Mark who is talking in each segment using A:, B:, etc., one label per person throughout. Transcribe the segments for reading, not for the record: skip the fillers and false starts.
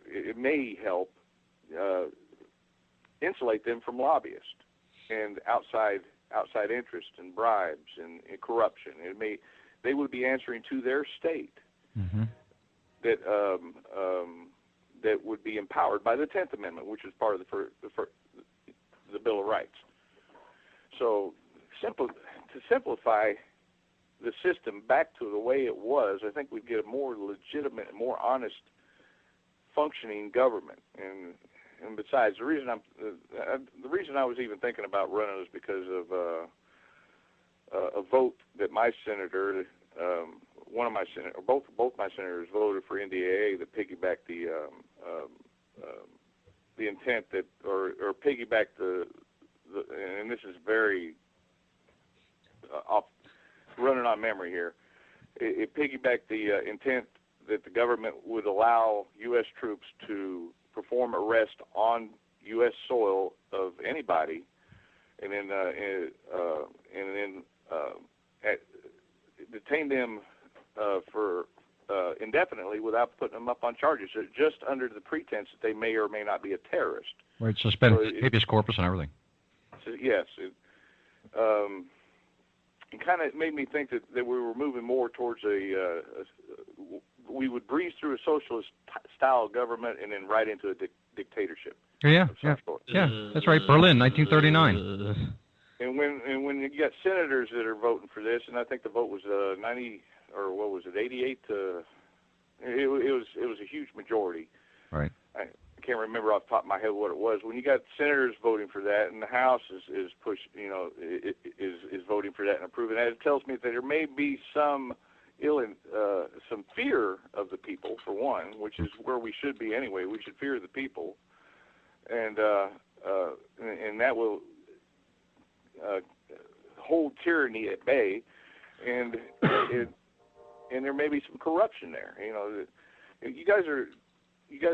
A: it may help insulate them from lobbyists and outside interest and bribes and corruption. They would be answering to their state that that would be empowered by the 10th Amendment, which is part of the Bill of Rights. So to simplify the system back to the way it was, I think we'd get a more legitimate, more honest, functioning government. And besides, the reason I was even thinking about running was because of a vote that my senator, one of my senators, or both my senators voted for NDAA that piggybacked the intent that, or piggybacked the, and this is very off, running on memory here. It piggybacked the intent that the government would allow U.S. troops to perform arrest on U.S. soil of anybody, and then detain them for indefinitely without putting them up on charges, just under the pretense that they may or may not be a terrorist.
B: Right, suspend habeas corpus and everything.
A: So, yes. It kind of made me think that we were moving more towards we would breeze through a socialist-style government and then right into a dictatorship.
B: Yeah, that's right. Berlin, 1939.
A: And when you got senators that are voting for this, and I think the vote was 90, or what was it, 88 to, it was a huge majority.
B: Right.
A: I can't remember off the top of my head what it was. When you got senators voting for that, and the House is voting for that and approving that, it tells me that there may be some fear of the people, for one, which is where we should be anyway. We should fear the people, and that will hold tyranny at bay, and there may be some corruption there. You guys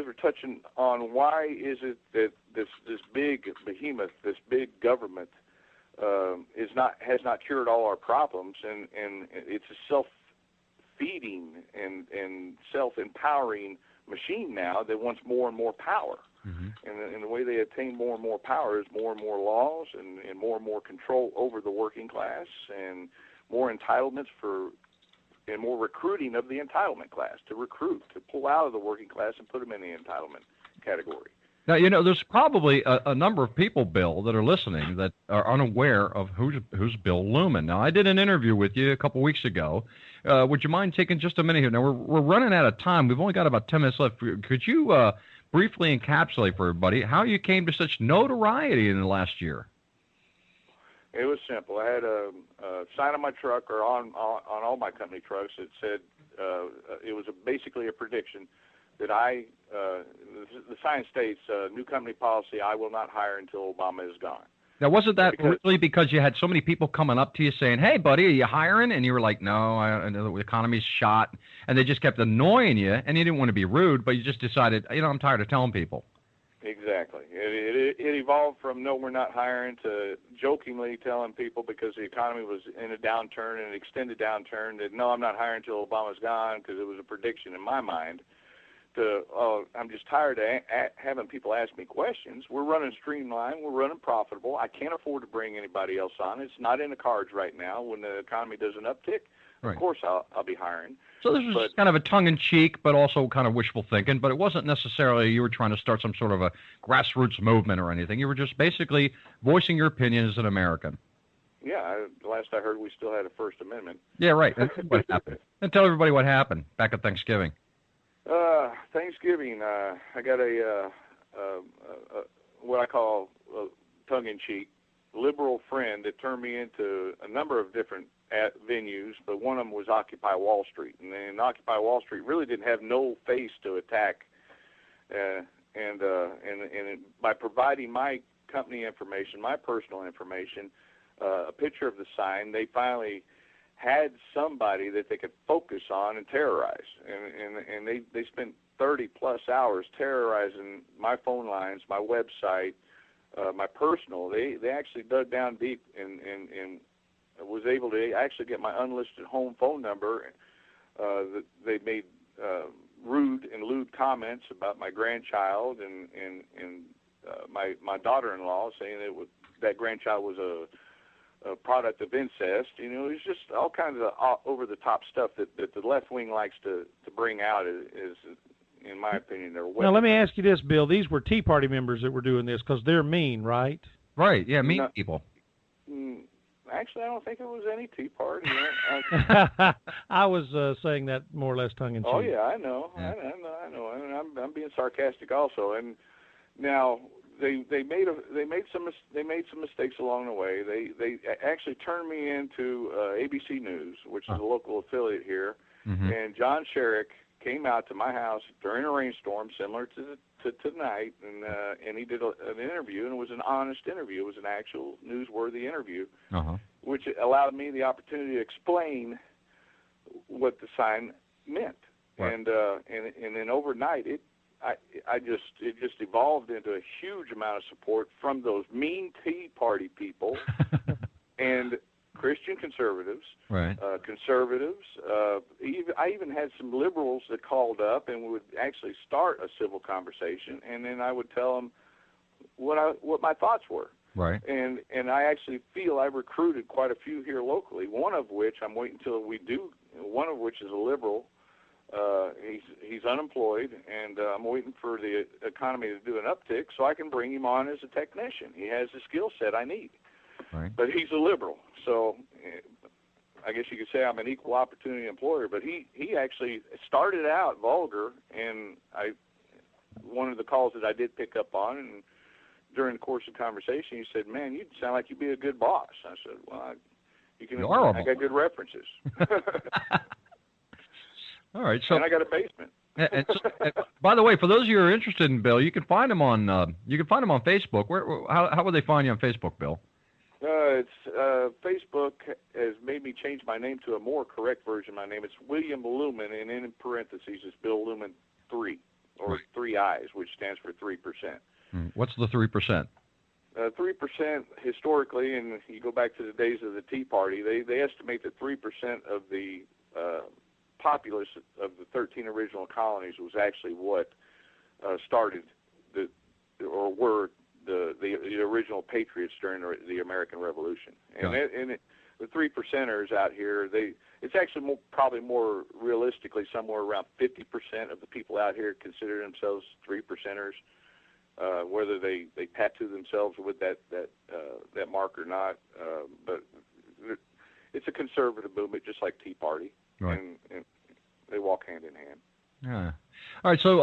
A: are touching on why is it that this big behemoth, this big government, has not cured all our problems, and it's a self-feeding and self-empowering machine now that wants more and more power. And the way they attain more and more power is more and more laws and more control over the working class and more entitlements and more recruiting of the entitlement class to pull out of the working class and put them in the entitlement category.
B: Now, there's probably a number of people, Bill, that are listening that are unaware of who's Bill Looman. Now, I did an interview with you a couple weeks ago. Would you mind taking just a minute here? Now, we're running out of time. We've only got about 10 minutes left. Could you briefly encapsulate for everybody how you came to such notoriety in the last year?
A: It was simple. I had a sign on my truck, or on all my company trucks, that said it was basically a prediction that the sign states, new company policy, I will not hire until Obama is gone.
B: Now, wasn't that really because you had so many people coming up to you saying, hey, buddy, are you hiring? And you were like, no, I know the economy's shot. And they just kept annoying you, and you didn't want to be rude, but you just decided, I'm tired of telling people.
A: Exactly. It evolved from no, we're not hiring, to jokingly telling people, because the economy was in a downturn, an extended downturn, that no, I'm not hiring until Obama's gone, because it was a prediction in my mind. I'm just tired of having people ask me questions. We're running streamlined. We're running profitable. I can't afford to bring anybody else on. It's not in the cards right now. When the economy doesn't uptick, right, of course I'll be hiring.
B: So this was kind of a tongue-in-cheek, but also kind of wishful thinking. But it wasn't necessarily you were trying to start some sort of a grassroots movement or anything. You were just basically voicing your opinion as an American.
A: Yeah, last I heard, we still had a First Amendment.
B: Yeah, right. That's what happened. And tell everybody what happened back at Thanksgiving.
A: Thanksgiving, I got a what I call a tongue-in-cheek liberal friend that turned me into a number of different venues, but one of them was Occupy Wall Street. And then Occupy Wall Street really didn't have no face to attack, and by providing my company information, my personal information, a picture of the sign, they finally had somebody that they could focus on and terrorize. And they spent 30-plus hours terrorizing my phone lines, my website, my personal. They actually dug down deep and was able to actually get my unlisted home phone number. They made rude and lewd comments about my grandchild and my daughter-in-law, saying that grandchild was a product of incest. You know, it's just all kinds of over-the-top stuff that the left wing likes to bring out. Is in my opinion, they're weapons.
C: Now, let me ask you this, Bill. These were Tea Party members that were doing this because they're mean, right?
B: Right, yeah, mean people.
A: Actually, I don't think it was any Tea Party.
C: I was saying that more or less tongue-in-cheek.
A: Oh, yeah, I know. Yeah. I know. I mean, I'm being sarcastic also. And now they made some mistakes along the way. They actually turned me into ABC News, which is a local affiliate here. Mm-hmm. And John Sherrick came out to my house during a rainstorm, similar to tonight, and he did an interview, and it was an honest interview. It was an actual newsworthy interview, which allowed me the opportunity to explain what the sign meant. Right. And then overnight, it just evolved into a huge amount of support from those mean Tea Party people and Christian conservatives, right. Conservatives. I even had some liberals that called up and would actually start a civil conversation, and then I would tell them what my thoughts were. Right. And I actually feel I recruited quite a few here locally. One of which I'm waiting until we do. One of which is a liberal. He's unemployed, and I'm waiting for the economy to do an uptick so I can bring him on as a technician. He has the skill set I need. Right. But he's a liberal, so I guess you could say I'm an equal opportunity employer. But he actually started out vulgar, and one of the calls that I did pick up on, and during the course of the conversation, he said, "Man, you sound like you'd be a good boss." I said, "Well, I got good references."
B: All right, so
A: and I got a basement.
B: and by the way, for those of you who are interested in Bill, you can find him on Facebook. How would they find you on Facebook, Bill?
A: Facebook has made me change my name to a more correct version of my name. It's William Looman, and in parentheses is Bill Looman 3, or right. 3 I's, which stands for 3%.
B: What's the 3%?
A: 3% historically, and you go back to the days of the Tea Party, they estimate that 3% of the populace of the 13 original colonies was actually what started were the original patriots during the American Revolution. And, the 3%ers out here, it's actually probably more realistically somewhere around 50% of the people out here consider themselves 3%ers, whether they tattoo themselves with that mark or not. But it's a conservative movement, just like Tea Party, right. and they walk hand in hand.
B: Yeah. All right, so